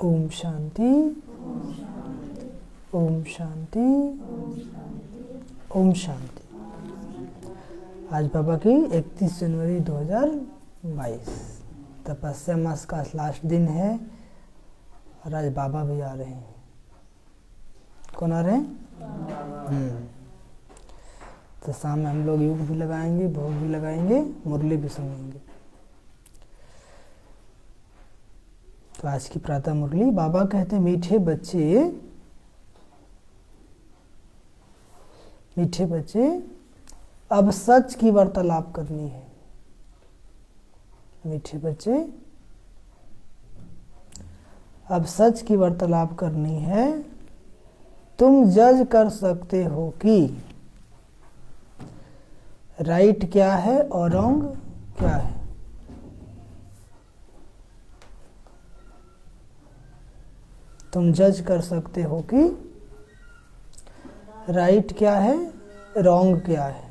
ओम शांति, ओम शांति, ओम शांति। आज बाबा की 31 जनवरी 2022 तपस्या मास का लास्ट दिन है और आज बाबा भी आ रहे हैं। कौन आ रहे हैं? तो शाम में हम लोग योग भी लगाएंगे, भोग भी लगाएंगे, मुरली भी सुनेंगे। तो आज की प्रातः मुरली बाबा कहते हैं, मीठे बच्चे अब सच की वार्तालाप करनी है। मीठे बच्चे अब सच की वार्तालाप करनी है। तुम जज कर सकते हो कि राइट क्या है और रॉन्ग क्या है। तुम जज कर सकते हो कि राइट क्या है, रॉन्ग क्या है।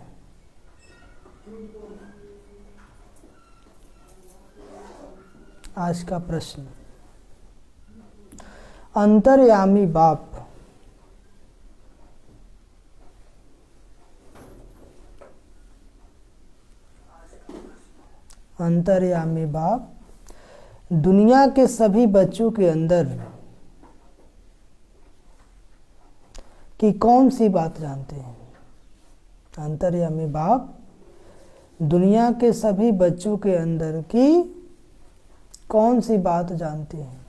आज का प्रश्न, अंतर्यामी बाप दुनिया के सभी बच्चों के अंदर कि कौन सी बात जानते हैं। अंतर्यामी बाप दुनिया के सभी बच्चों के अंदर की कौन सी बात जानते हैं।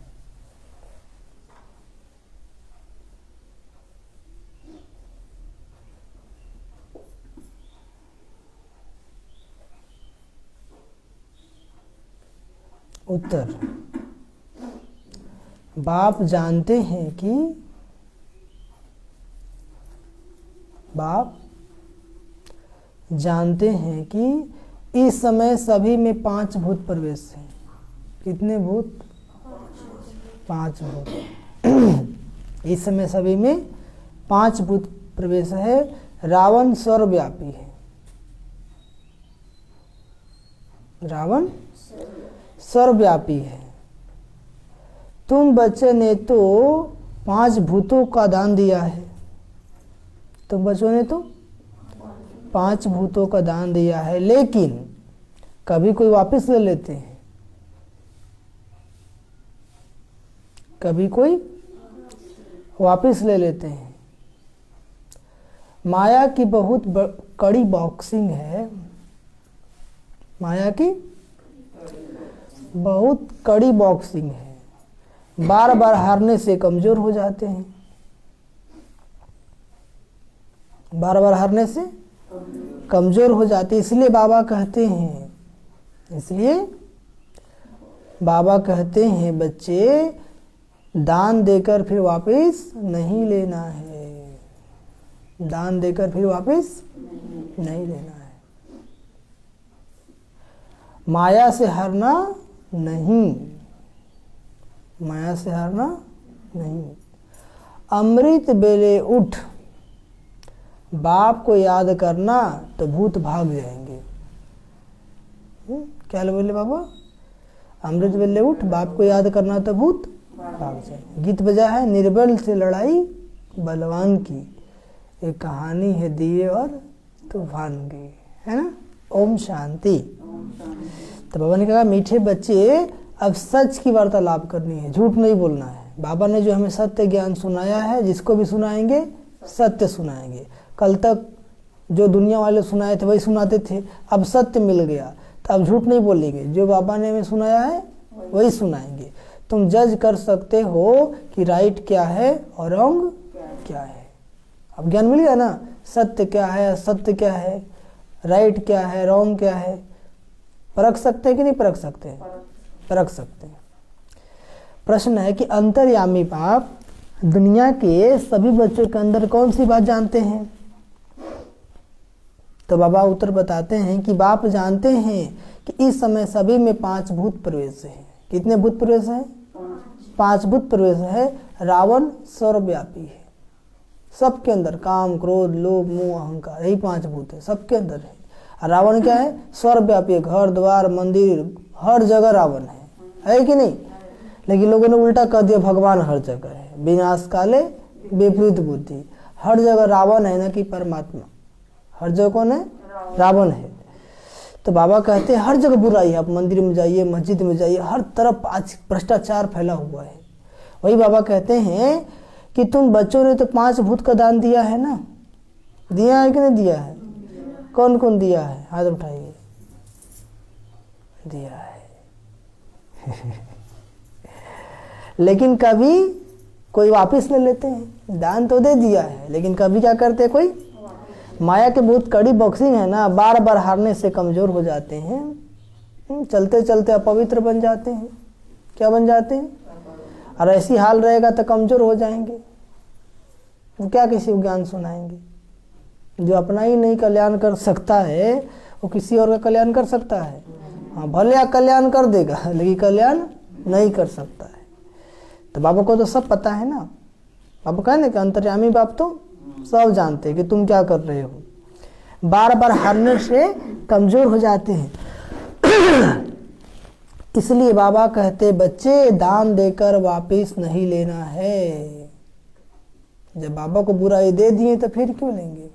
उत्तर, बाप जानते हैं कि इस समय सभी में 5 भूत प्रवेश हैं। कितने भूत? 5 भूत। इस समय सभी में 5 भूत प्रवेश है। रावण सर्वव्यापी है। रावण सर्वव्यापी है। तुम बच्चे ने तो 5 भूतों का दान दिया है। तुम बच्चों ने तो 5 भूतों का दान दिया है, लेकिन कभी कोई वापस ले लेते हैं, कभी कोई वापस ले लेते हैं। माया की बहुत कड़ी बॉक्सिंग है। माया की बहुत कड़ी बॉक्सिंग है। बार बार हारने से कमजोर हो जाते हैं। बार बार हारने से कमजोर हो जाते। इसलिए बाबा कहते हैं बच्चे, दान देकर फिर वापस नहीं लेना है। दान देकर फिर वापस नहीं लेना है। माया से हारना नहीं। माया से हारना नहीं। अमृत बेले उठ बाप को याद करना तो भूत भाग जाएंगे। क्या बोले बाबा? अमृत बेले उठ बाप को याद करना तो भूत भाग जाएंगे। गीत बजा है, निर्बल से लड़ाई बलवान की, एक कहानी है दिए और तूफान की, है ना। ओम शांति। तो बाबा ने कहा, मीठे बच्चे अब सच की वार्तालाप करनी है, झूठ नहीं बोलना है। बाबा ने जो हमें सत्य ज्ञान सुनाया है, जिसको भी सुनाएंगे सत्य सुनाएंगे। कल तक जो दुनिया वाले सुनाए थे वही सुनाते थे, अब सत्य मिल गया तो अब झूठ नहीं बोलेंगे। जो बाबा ने हमें सुनाया है वही सुनाएंगे। तुम जज कर सकते हो कि राइट क्या है और रॉन्ग क्या है। अब ज्ञान मिल गया ना, सत्य क्या है, असत्य क्या है, राइट क्या है, रॉन्ग क्या है। परख सकते हैं कि नहीं परख सकते? परख सकते हैं। प्रश्न है कि अंतर्यामी बाप दुनिया के सभी बच्चों के अंदर कौन सी बात जानते हैं। तो बाबा उत्तर बताते हैं कि बाप जानते हैं कि इस समय सभी में 5 भूत प्रवेश है। कितने भूत प्रवेश है? 5 भूत प्रवेश है। रावण सर्वव्यापी है। सबके अंदर काम, क्रोध, लोभ, मोह, अहंकार, यही 5 भूत है, सबके अंदर है। रावण क्या है? सर्वव्यापी। घर द्वार मंदिर हर जगह रावण है कि नहीं? लेकिन लोगों ने उल्टा कर दिया, भगवान हर जगह है, विनाश काले विपरीत बुद्धि। हर जगह रावण है ना कि परमात्मा, हर जगह कौन है? रावण है। तो बाबा कहते हैं हर जगह बुराई है, आप मंदिर में जाइए, मस्जिद में जाइए, हर तरफ आज भ्रष्टाचार फैला हुआ है। वही बाबा कहते हैं कि तुम बच्चों ने तो 5 भूत का दान दिया है ना, दिया है कि नहीं दिया है? कौन कौन दिया है? हाथ उठाइए। दिया है लेकिन कभी कोई वापस ले लेते हैं। दान तो दे दिया है लेकिन कभी क्या करते हैं, कोई माया के बहुत कड़ी बॉक्सिंग है ना, बार बार हारने से कमजोर हो जाते हैं, चलते चलते अपवित्र बन जाते हैं। क्या बन जाते हैं? और ऐसी हाल रहेगा तो कमजोर हो जाएंगे, वो क्या किसी को ज्ञान सुनाएंगे? जो अपना ही नहीं कल्याण कर सकता है वो किसी और का कल्याण कर सकता है? हाँ, भले कल्याण कर देगा लेकिन कल्याण नहीं कर सकता है। तो बाबा को तो सब पता है ना, बाबा कहे ना कि अंतर्यामी बाप तो सब जानते हैं कि तुम क्या कर रहे हो। बार बार हारने से कमजोर हो जाते हैं इसलिए बाबा कहते बच्चे दान देकर वापस नहीं लेना है। जब बाबा को बुराई दे दिए तो फिर क्यों लेंगे?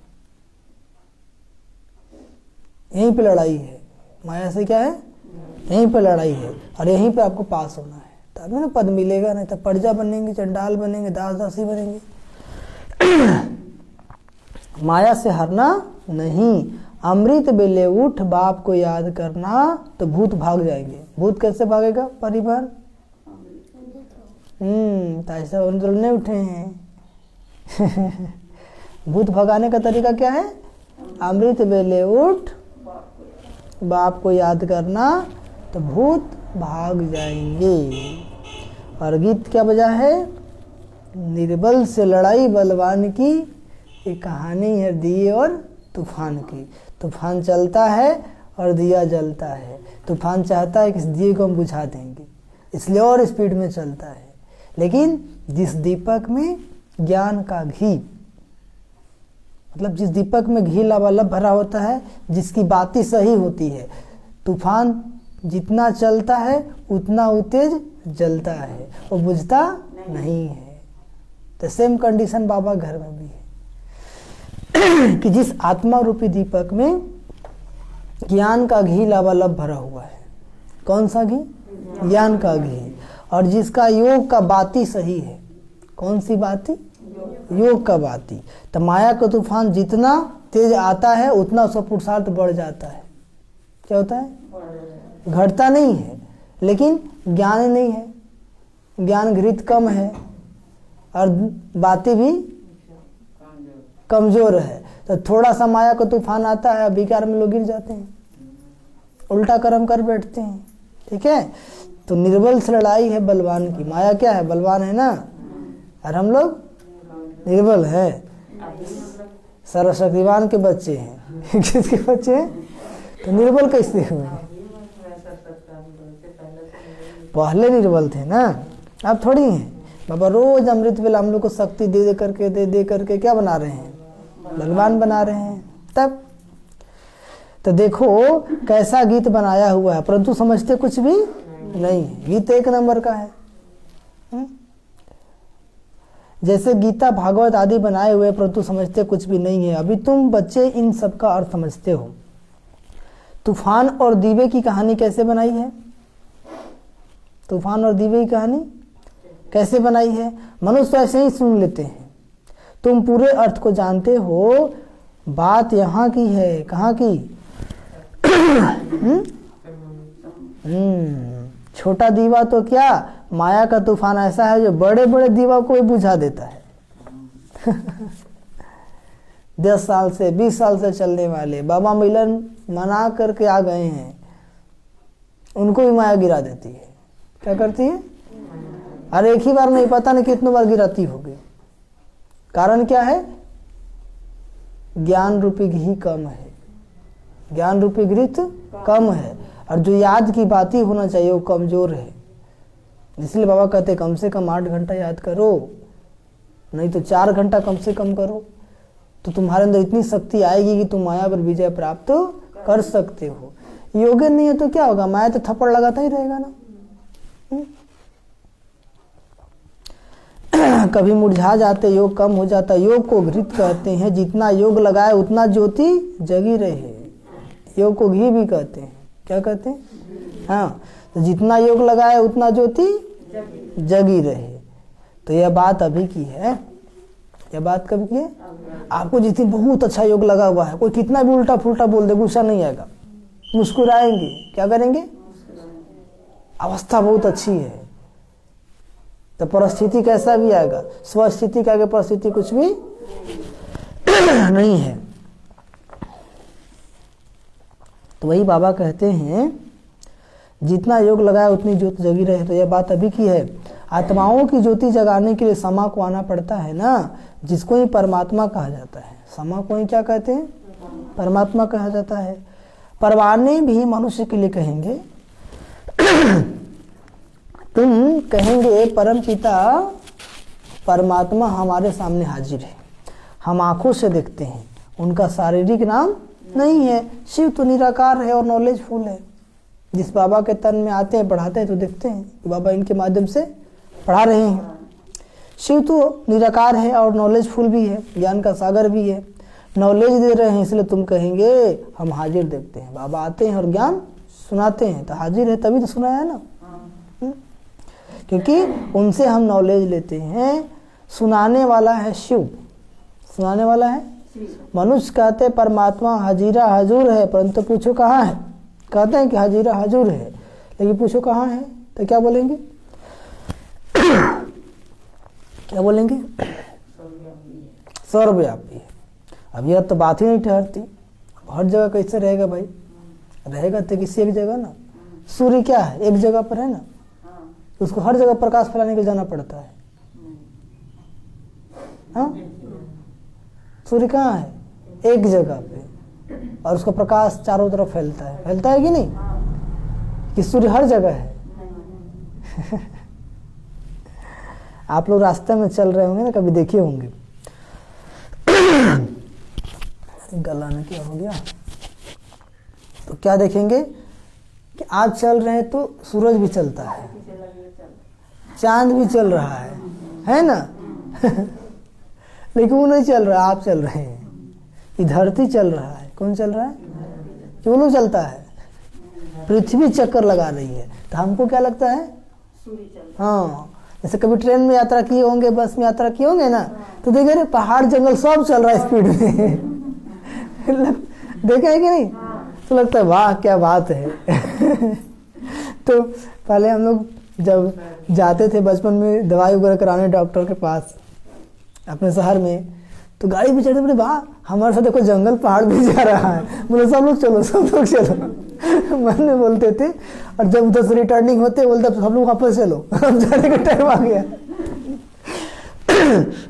यहीं पे लड़ाई है, माया से क्या है? यहीं पे लड़ाई है और यहीं पे आपको पास होना है, तभी ना पद मिलेगा, नहीं तो प्रजा बनेंगे, चंडाल बनेंगे, दास दासी बनेंगे माया से हारना नहीं। अमृत बेले उठ बाप को याद करना तो भूत भाग जाएंगे। भूत कैसे भागेगा? परिवार तो ऐसा नहीं उठे हैं भूत भगाने का तरीका क्या है? अमृत बेले उठ बाप को याद करना तो भूत भाग जाएंगे। और गीत क्या बजा है? निर्बल से लड़ाई बलवान की, ये कहानी है दिए और तूफान की। तूफान चलता है और दिया जलता है। तूफान चाहता है कि इस दिए को हम बुझा देंगे, इसलिए और स्पीड में चलता है। लेकिन जिस दीपक में ज्ञान का घी, मतलब जिस दीपक में घी लबालब भरा होता है, जिसकी बातें सही होती है, तूफान जितना चलता है उतना वो तेज जलता है, वो बुझता नहीं है। तो सेम कंडीशन बाबा घर में भी है कि जिस आत्मा रूपी दीपक में ज्ञान का घी लबालब भरा हुआ है। कौन सा घी? ज्ञान का घी। और जिसका योग का बाती सही है। कौन सी बाती? योग का बाती। तो माया का तूफान जितना तेज आता है उतना उसका पुरुषार्थ बढ़ जाता है। क्या होता है? घटता नहीं है, लेकिन ज्ञान नहीं है, ज्ञान घृत कम है और बातें भी कमजोर है। तो थोड़ा सा माया का तूफान आता है, विकार में लोग गिर जाते हैं, उल्टा कर्म कर बैठते हैं। ठीक है, तो निर्बल से लड़ाई है बलवान की। माया क्या है? बलवान है ना, और हम लोग निर्बल है, सर्वशक्तिमान के बच्चे हैं किसके बच्चे हैं? तो निर्बल कैसे हुए? पहले निर्बल थे ना, अब थोड़ी हैं। बाबा रोज अमृत वेला हम लोग को शक्ति दे दे करके क्या बना रहे हैं? भगवान बना रहे हैं। तब तो देखो कैसा गीत बनाया हुआ है, परंतु समझते कुछ भी नहीं है। गीत 1 नंबर का है। जैसे गीता भागवत आदि बनाए हुए, परंतु समझते कुछ भी नहीं है। अभी तुम बच्चे इन सब का अर्थ समझते हो। तूफान और दीवे की कहानी कैसे बनाई है? तूफान और दीवे की कहानी कैसे बनाई है? मनुष्य ऐसे ही सुन लेते हैं। तुम पूरे अर्थ को जानते हो, बात यहाँ की है। कहाँ की? छोटा दीवा तो क्या, माया का तूफान ऐसा है जो बड़े बड़े दीवा को भी बुझा देता है 10 साल से 20 साल से चलने वाले बाबा मिलन मना करके आ गए हैं, उनको भी माया गिरा देती है। क्या करती है? अरे एक ही बार नहीं, पता नहीं कितनों बार गिराती होगी। कारण क्या है? ज्ञान रूपी घी कम है, ज्ञान रूपी घृत कम है, और जो याद की बात ही होना चाहिए वो कमजोर है। इसलिए बाबा कहते कम से कम 8 घंटा याद करो, नहीं तो 4 घंटा कम से कम करो, तो तुम्हारे अंदर इतनी शक्ति आएगी कि तुम माया पर विजय प्राप्त कर सकते हो। योग्य नहीं है तो क्या होगा? माया तो थप्पड़ लगाता ही रहेगा ना। कभी मुरझा जाते, योग कम हो जाता। योग को घृत कहते हैं, जितना योग लगाए उतना ज्योति जगी रहे। योग को घी भी कहते हैं। क्या कहते हैं? हाँ, तो जितना योग लगाए उतना ज्योति जगी रहे। तो यह बात अभी की है। यह बात कब की है? आपको जिस दिन बहुत अच्छा योग लगा हुआ है, कोई कितना भी उल्टा फुल्टा बोल दे, गुस्सा नहीं आएगा, मुस्कुराएंगे। क्या करेंगे? अवस्था बहुत अच्छी है। तो परिस्थिति कैसा भी आएगा, स्वस्थिति का आगे परिस्थिति कुछ भी नहीं है। तो वही बाबा कहते हैं, जितना योग लगाया उतनी ज्योति जगी रहे। तो यह बात अभी की है। आत्माओं की ज्योति जगाने के लिए समा को आना पड़ता है ना, जिसको ही परमात्मा कहा जाता है। समा को ही क्या कहते हैं? परमात्मा कहा जाता है। परवाने भी मनुष्य के लिए कहेंगे। तुम कहेंगे परम पिता परमात्मा हमारे सामने हाजिर है, हम आंखों से देखते हैं, उनका शारीरिक नाम नहीं है। शिव तो निराकार है और नॉलेजफुल है। जिस बाबा के तन में आते हैं, पढ़ाते हैं, तो देखते हैं कि बाबा इनके माध्यम से पढ़ा रहे हैं। शिव तो निराकार है और नॉलेजफुल भी है, ज्ञान का सागर भी है, नॉलेज दे रहे हैं। इसलिए तुम कहेंगे हम हाजिर देखते हैं। बाबा आते हैं और ज्ञान सुनाते हैं, तो हाजिर है तभी तो सुनाया है ना। क्योंकि उनसे हम नॉलेज लेते हैं। सुनाने वाला है शिव, सुनाने वाला है। मनुष्य कहते परमात्मा हजीरा हजूर है, परंतु पूछो कहाँ है? कहते हैं कि हजीरा हजूर है, लेकिन पूछो कहाँ है? तो क्या बोलेंगे? क्या बोलेंगे? सर्वव्यापी है। अब यह तो बात ही नहीं ठहरती। हर जगह कैसे रहेगा भाई? रहेगा तो किसी एक जगह ना। सूर्य क्या है? एक जगह पर है ना, उसको हर जगह प्रकाश फैलाने के लिए जाना पड़ता है। हाँ, सूर्य कहाँ है? एक जगह पे, और उसका प्रकाश चारों तरफ फैलता है। फैलता है कि नहीं? कि सूर्य हर जगह है? आप लोग रास्ते में चल रहे होंगे ना, कभी देखे होंगे। गला में क्या हो गया? तो क्या देखेंगे कि आज चल रहे हैं तो सूरज भी चलता है, चांद भी चल रहा है ना। लेकिन वो नहीं चल रहा, आप चल रहे हैं। ये धरती चल रहा है। कौन चल रहा है? क्यों चलता है? पृथ्वी चक्कर लगा रही है। तो हमको क्या लगता है? हाँ, जैसे कभी ट्रेन में यात्रा किए होंगे, बस में यात्रा किए होंगे ना, तो देखे रे पहाड़ जंगल सब चल रहा है स्पीड में। देखा है कि नहीं? तो लगता है वाह क्या बात है। तो पहले हम लोग जब जाते थे बचपन में दवाई वगैरह कराने डॉक्टर के पास अपने शहर में, तो गाड़ी पे चढ़े, बोले वाह हमारे साथ देखो जंगल पहाड़ भी जा रहा है। बोले सब लोग चलो, सब लोग चलो। मन में बोलते थे। और जब उधर से रिटर्निंग होते बोलते सब लोग वापस चलो, अब जाने का टाइम आ गया।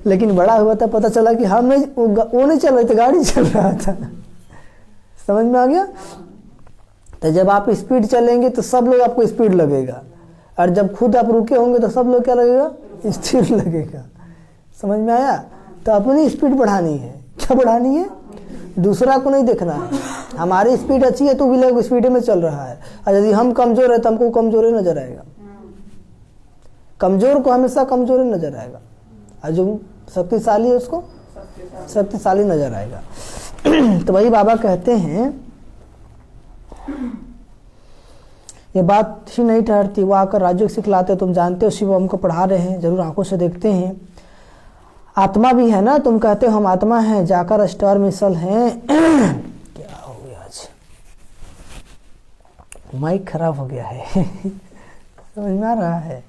लेकिन बड़ा हुआ था, पता चला कि हम नहीं, वो नहीं चल रहे थे, गाड़ी चल रहा था। समझ में आ गया? तो जब आप स्पीड चलेंगे तो सब लोग आपको स्पीड लगेगा, और जब खुद आप रुके होंगे तो सब लोग क्या लगेगा? स्थिर लगेगा। समझ में आया? तो अपनी स्पीड बढ़ानी है। क्या बढ़ानी है? दूसरा को नहीं देखना है। हमारी स्पीड अच्छी है तो भी लोग स्पीड में चल रहा है, और यदि हम कमजोर है तो हमको कमजोरी नजर आएगा। कमजोर को हमेशा कमजोरी नजर आएगा, और जो शक्तिशाली है उसको शक्तिशाली नजर आएगा। तो वही बाबा कहते हैं, ये बात ही नहीं ठहरती। वो आकर राजयोग सिखलाते, तुम जानते हो शिव हमको पढ़ा रहे हैं, जरूर आंखों से देखते हैं। आत्मा भी है ना, तुम कहते हो हम आत्मा हैं, जाकर स्टार मिसल हैं। क्या हो गया आज? माइक खराब हो गया है। समझ में आ रहा है?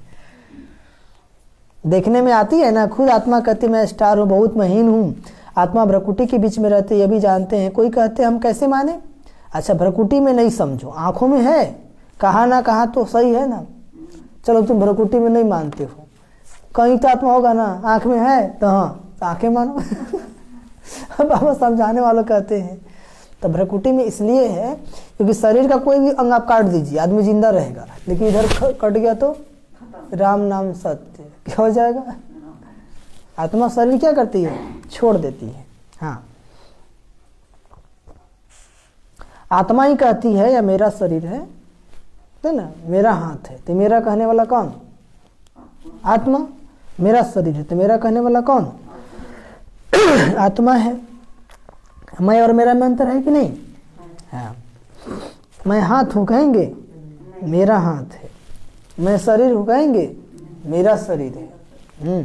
देखने में आती है ना, खुद आत्मा कहती मैं स्टार हूँ, बहुत महीन हूँ। आत्मा भ्रकुटी के बीच में रहते, ये भी जानते हैं। कोई कहते हम कैसे माने? अच्छा, भ्रकुटी में नहीं समझो, आंखों में है, कहाँ ना कहाँ तो सही है ना। चलो तुम भ्रकुटी में नहीं मानते हो, कहीं तो आत्मा होगा ना, आंख में है तो हाँ आंखें मानो। बाबा समझाने वालों कहते हैं तो भ्रकुटी में इसलिए है क्योंकि शरीर का कोई भी अंग आप काट दीजिए, आदमी जिंदा रहेगा, लेकिन इधर कट गया तो राम नाम सत्य क्या हो जाएगा? आत्मा शरीर क्या करती है? छोड़ देती है। हाँ, आत्मा ही कहती है या मेरा शरीर है ना, मेरा हाथ है, तो मेरा कहने वाला कौन? आत्मा। मेरा शरीर है। तो मेरा कहने वाला कौन? आत्मा है। मैं और मेरा में अंतर है कि नहीं? हाँ। मैं हाथ हूँ कहेंगे, मेरा हाथ है। मैं शरीर हूँ कहेंगे, मेरा शरीर है।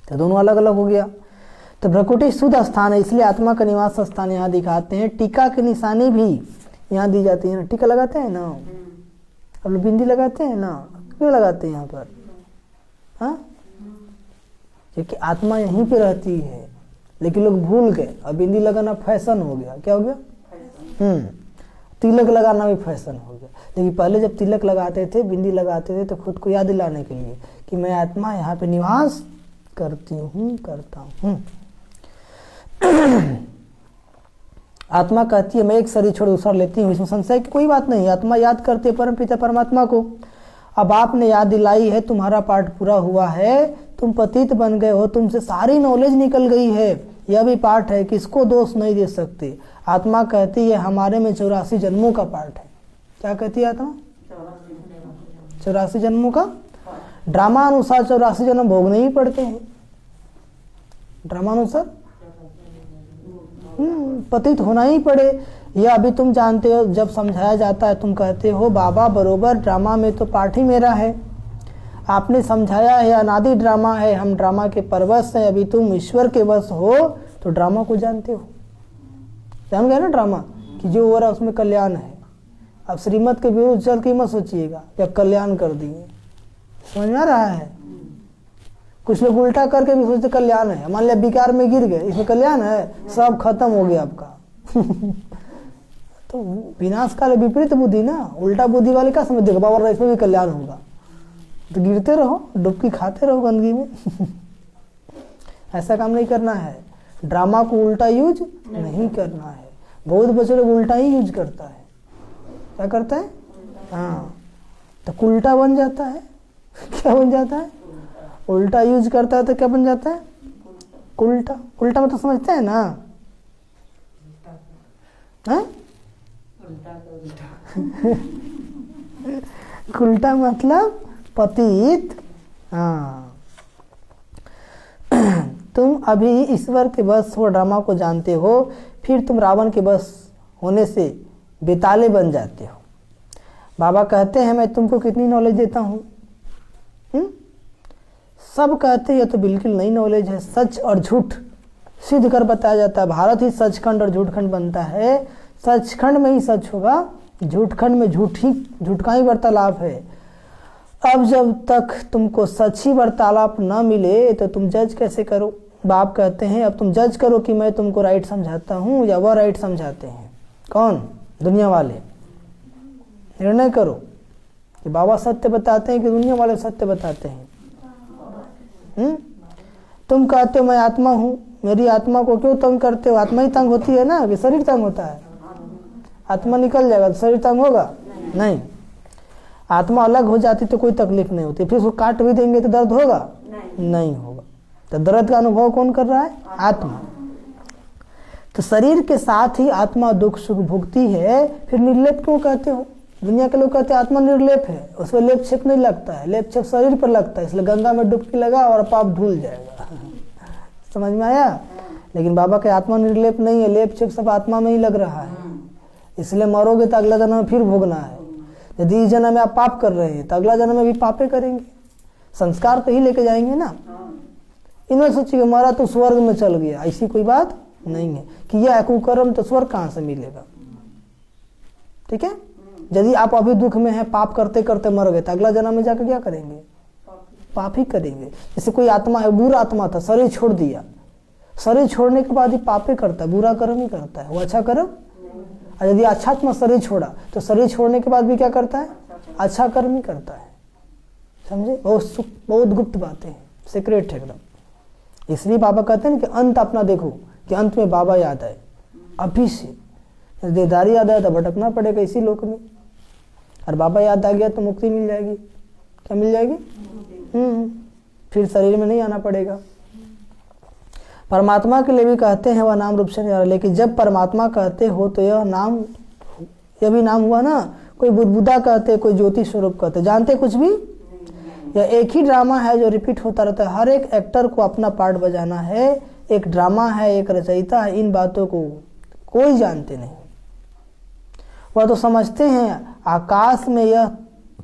तो दोनों अलग अलग हो गया। तो भ्रकुटी शुद्ध स्थान है, इसलिए आत्मा का निवास स्थान यहाँ दिखाते हैं। टीका की निशानी भी यहाँ दी जाती है ना। टीका लगाते हैं ना, अब लोग बिंदी लगाते हैं ना, क्यों लगाते हैं यहाँ पर? हाँ, क्योंकि आत्मा यहीं पे रहती है, लेकिन लोग भूल गए। अब बिंदी लगाना फैशन हो गया। क्या हो गया? तिलक लगाना भी फैशन हो गया। लेकिन पहले जब तिलक लगाते थे, बिंदी लगाते थे, तो खुद को याद दिलाने के लिए कि मैं आत्मा यहाँ पे निवास करती हूँ, करता हूँ। आत्मा कहती है मैं एक शरीर छोड़ दूसरा लेती हूँ, इसमें संशय की कोई बात नहीं। आत्मा याद करती है परम पिता परमात्मा को। अब आपने याद दिलाई है, तुम्हारा पाठ पूरा हुआ है, तुम पतित बन गए हो, तुमसे सारी नॉलेज निकल गई है। यह भी पाठ है, किसको दोष नहीं दे सकते। आत्मा कहती है हमारे में 84 जन्मों का पाठ है। क्या कहती है आत्मा? 84 जन्मों का। ड्रामा अनुसार 84 जन्म भोगने ही पड़ते हैं। ड्रामा अनुसार पतित होना ही पड़े। यह अभी तुम जानते हो, जब समझाया जाता है तुम कहते हो बाबा बरोबर, ड्रामा में तो पाठ ही मेरा है। आपने समझाया है अनादि ड्रामा है, हम ड्रामा के परवश हैं। अभी तुम ईश्वर के वश हो तो ड्रामा को जानते हो। जान गए ना ड्रामा कि जो हो रहा है उसमें कल्याण है। अब श्रीमत के विरुद्ध चल के मत सोचिएगा कि अब कल्याण कर दिए। समझ में आ रहा है? कुछ लोग उल्टा करके भी सोचते कल्याण है। मान लिया विकार में गिर गए, इसमें कल्याण है, सब खत्म हो गया आपका। तो विनाश काल विपरीत बुद्धि ना, उल्टा बुद्धि वाले का समझ देखो बाबा इसमें भी कल्याण होगा। तो गिरते रहो, डुबकी खाते रहो गंदगी में। ऐसा काम नहीं करना है। ड्रामा को उल्टा यूज नहीं करना है। बहुत बच्चे लोग उल्टा ही यूज करता है। क्या करता है? हाँ, तो उल्टा बन जाता है। क्या बन जाता है? उल्टा यूज करता है तो क्या बन जाता है? उल्टा। उल्टा मतलब समझते हैं ना? उल्टा मतलब पतित। हाँ, तुम अभी ईश्वर के बस हो, ड्रामा को जानते हो, फिर तुम रावण के बस होने से बेताले बन जाते हो। बाबा कहते हैं मैं तुमको कितनी नॉलेज देता हूँ। सब कहते हैं तो बिल्कुल नई नॉलेज है। सच और झूठ सिद्ध कर बताया जाता है। भारत ही सचखंड और झूठखंड बनता है। सचखंड में ही सच होगा, झूठखंड में झूठ का ही वार्तालाप है। अब जब तक तुमको सच्ची वार्तालाप न मिले तो तुम जज कैसे करो? बाप कहते हैं अब तुम जज करो कि मैं तुमको राइट समझाता हूँ या वह राइट समझाते हैं। कौन? दुनिया वाले। निर्णय करो कि बाबा सत्य बताते हैं कि दुनिया वाले सत्य बताते हैं। तुम कहते हो मैं आत्मा हूँ, मेरी आत्मा को क्यों तंग करते हो? आत्मा ही तंग होती है ना कि शरीर तंग होता है? आत्मा निकल जाएगा तो शरीर तंग होगा? नहीं। आत्मा अलग हो जाती तो कोई तकलीफ नहीं होती। फिर उसको काट भी देंगे तो दर्द होगा? नहीं होगा। तो दर्द का अनुभव कौन कर रहा है? आत्मा। तो शरीर के साथ ही आत्मा दुख सुख भुगती है। फिर निर्लेप क्यों कहते हो? दुनिया के लोग कहते हैं आत्मा निर्लेप है, उसमें लेप छेप नहीं लगता है, लेप छेप शरीर पर लगता है, इसलिए गंगा में डुबकी लगा और पाप धुल जाएगा। समझ में आया? लेकिन बाबा के आत्मा निर्लेप नहीं है, लेप छेप सब आत्मा में ही लग रहा है। इसलिए मरोगे तो अगला जन्म में फिर भोगना है। यदि इस जन्म में आप पाप कर रहे हैं तो अगला जन्म में भी पापे करेंगे। संस्कार तो ही लेके जाएंगे ना। इन्होंने सोचिए मरा तो स्वर्ग में चल गया, ऐसी कोई बात नहीं है कि यह कुकर्म तो स्वर्ग कहाँ से मिलेगा। ठीक है? यदि आप अभी दुख में हैं, पाप करते करते मर गए तो अगला जन्म में जाकर क्या करेंगे? पाप ही करेंगे। जैसे कोई आत्मा है, बुरा आत्मा था, शरीर छोड़ दिया, शरीर छोड़ने के बाद ही पापे करता है, बुरा कर्म ही करता है, वो अच्छा कर्म। और यदि अच्छा आत्मा शरीर छोड़ा तो शरीर छोड़ने के बाद भी क्या करता है? अच्छा कर्म ही करता है। समझे? बहुत गुप्त बातें हैं, सीक्रेट है एकदम। इसलिए बाबा कहते हैं कि अंत अपना देखो कि अंत में बाबा याद आए। अभी से देदारी याद आया तो भटकना पड़ेगा इसी लोक में, और बाबा याद आ गया तो मुक्ति मिल जाएगी। क्या मिल जाएगी? फिर शरीर में नहीं आना पड़ेगा। परमात्मा के लिए भी कहते हैं वह नाम रूप से नहीं आ रहा, लेकिन जब परमात्मा कहते हो तो यह भी नाम हुआ ना। कोई बुद्धबुदा कहते, कोई ज्योति स्वरूप कहते, जानते कुछ भी यह एक ही ड्रामा है जो रिपीट होता रहता है। हर एक एक्टर को अपना पार्ट बजाना है, एक ड्रामा है, एक रचयिता है। इन बातों को कोई जानते नहीं। वह तो समझते हैं आकाश में यह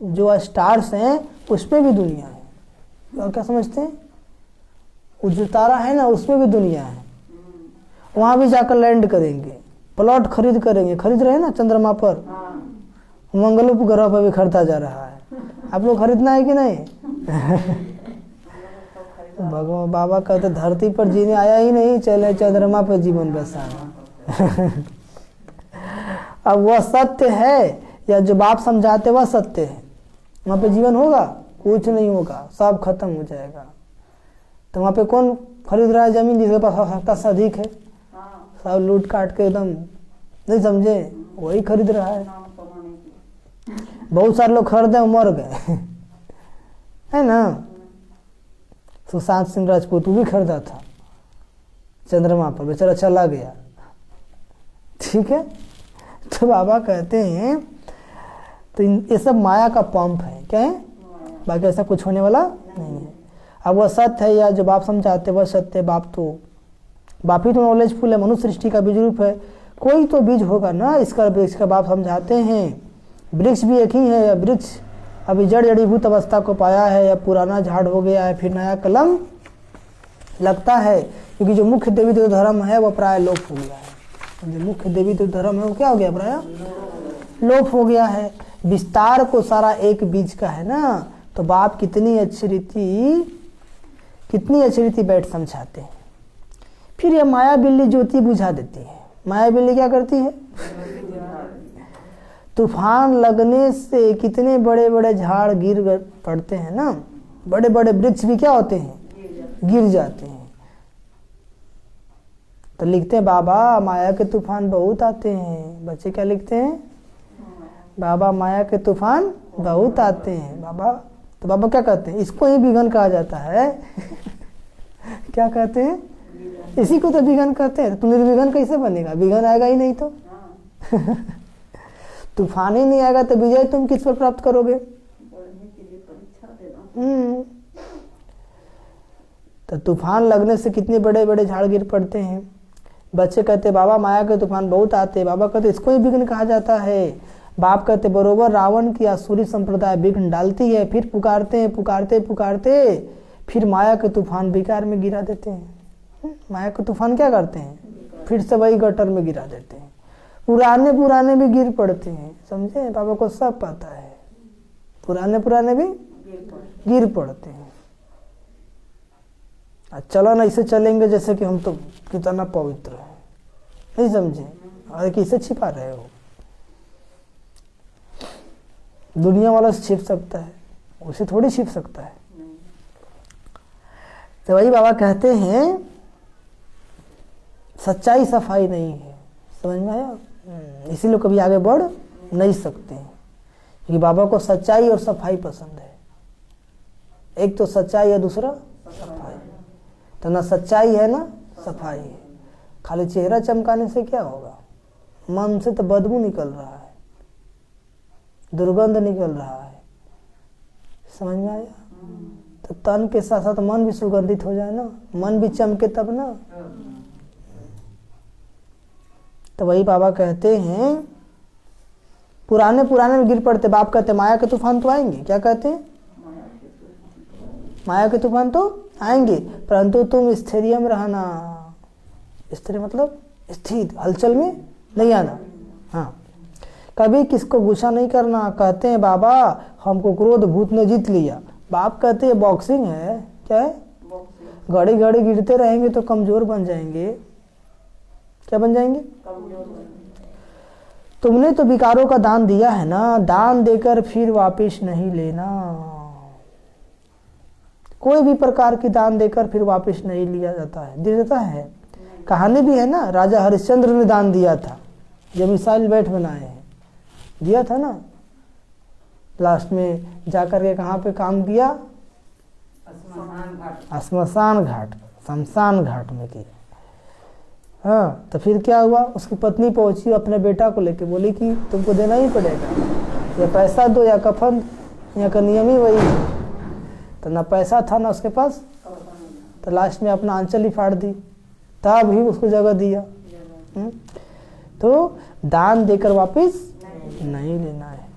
जो स्टार्स हैं उसमें भी दुनिया है। और क्या समझते हैं? वो जो तारा है ना उसमें भी दुनिया है, वहां भी जाकर लैंड करेंगे, प्लॉट खरीद करेंगे। खरीद रहे हैं ना चंद्रमा पर, मंगल ग्रह पर भी खरीदा जा रहा है। आप लोग खरीदना है कि नहीं? भगवान बाबा कहते धरती पर जीने आया ही नहीं, चले चंद्रमा पर जीवन बसाना। अब वह सत्य है या जो बाप समझाते वह सत्य है? वहां पे जीवन होगा? कुछ नहीं होगा, सब खत्म हो जाएगा। तो वहां पे कौन खरीद रहा है जमीन जिसके पास आवश्यकता से अधिक है? सब लूट काट के एकदम, नहीं समझे, वही खरीद रहा है। बहुत सारे लोग खरीदे मर गए है ना। सुशांत सिंह राजपूत भी खरीदा था चंद्रमा पर, बेचारा चला गया। ठीक है, तो बाबा कहते हैं तो ये सब माया का पंप है। क्या है? बाकी ऐसा कुछ होने वाला नहीं है। अब वह सत्य है या जो बाप समझाते वह सत्य है। बाप ही तो नॉलेजफुल है, मनुष्य सृष्टि का बीज रूप है। कोई तो बीज होगा ना इसका वृक्ष का। बाप समझाते हैं वृक्ष भी एक ही है, या वृक्ष अभी जड़ जड़ीभूत अवस्था को पाया है, या पुराना झाड़ हो गया है फिर नया कलम लगता है। क्योंकि जो मुख्य देवी देव धर्म है वो प्राय लोप हो गया है। जो मुख्य देवी देव धर्म है वो क्या हो गया? प्राय लोप हो गया है। विस्तार को सारा एक बीज का है ना। तो बाप कितनी अच्छी रीति बैठ समझाते हैं। फिर ये माया बिल्ली ज्योति बुझा देती है। माया बिल्ली क्या करती है? तूफान लगने से कितने बड़े बड़े झाड़ गिर पड़ते हैं ना, बड़े बड़े वृक्ष भी क्या होते हैं? गिर जाते हैं। तो लिखते हैं बाबा माया के तूफान बहुत आते हैं। बच्चे क्या लिखते हैं? बाबा माया के तूफान बहुत आते हैं। बाबा तो बाबा क्या कहते हैं? इसको ही विघन कहा जाता है। क्या कहते हैं? इसी को तो विघन कहते हैं। तो निर्विघन कैसे बनेगा? विघन आएगा ही नहीं तो। तूफान ही नहीं आएगा तो विजय तुम किस पर प्राप्त करोगे? तो तूफान लगने से कितने बड़े बड़े झाड़ गिर पड़ते हैं। बच्चे कहते बाबा माया के तूफान बहुत आते हैं। बाबा कहते इसको ही विघ्न कहा जाता है। बाप कहते बरोबर रावण की आसुरी संप्रदाय विघ्न डालती है। फिर पुकारते हैं, पुकारते पुकारते फिर माया के तूफान बेकार में गिरा देते हैं। माया के तूफान क्या करते हैं? फिर से वही गटर में गिरा देते हैं। पुराने भी गिर पड़ते हैं। समझे? बाबा को सब पता है। पुराने भी गिर पड़ते हैं। चलो ना ऐसे चलेंगे जैसे कि हम तो कितना पवित्र है, नहीं समझे? और किसे छिपा रहे हो? दुनिया वाला से छिप सकता है, उसे थोड़ी छिप सकता है। तो वही बाबा कहते हैं सच्चाई सफाई नहीं है। समझ में आया? इसीलिए कभी आगे बढ़ नहीं सकते हैं, क्योंकि बाबा को सच्चाई और सफाई पसंद है। एक तो सच्चाई है, दूसरा सफाई। तो ना सच्चाई है ना सफाई है। खाली चेहरा चमकाने से क्या होगा? मन से तो बदबू निकल रहा है, दुर्गंध निकल रहा है। समझ में आया? तो तन के साथ साथ मन भी सुगंधित हो जाए ना, मन भी चमके तब ना। तो वही बाबा कहते हैं पुराने में गिर पड़ते। बाप कहते माया के तूफान तो आएंगे। क्या कहते हैं? माया के तूफान तो आएंगे, परंतु तुम स्थिरियम रहना। स्थिर मतलब स्थिर, हलचल में नहीं आना। हाँ, कभी किसको गुस्सा नहीं करना। कहते हैं बाबा हमको क्रोध भूत ने जीत लिया। बाप कहते हैं बॉक्सिंग है। क्या है? घड़ी घड़ी गिरते रहेंगे तो कमजोर बन जाएंगे। क्या बन जाएंगे? तुमने तो विकारों का दान दिया है ना, दान देकर फिर वापिस नहीं लेना। कोई भी प्रकार की दान देकर फिर वापिस नहीं लिया जाता है, दिया जाता है। कहानी भी है ना, राजा हरिश्चंद्र ने दान दिया था जब मिसाइल बैठ बनाए हैं, दिया था ना। लास्ट में जाकर के कहाँ पे काम किया? श्मशान घाट, शमशान घाट में किया। हाँ, तो फिर क्या हुआ? उसकी पत्नी पहुंची अपने बेटा को लेके, बोली कि तुमको देना ही पड़ेगा, या पैसा दो या कफन, या का नियम ही वही है। तो ना पैसा था ना उसके पास, तो लास्ट में अपना आंचल ही फाड़ दी, तब ही उसको जगह दिया। तो दान देकर वापस नहीं लेना है।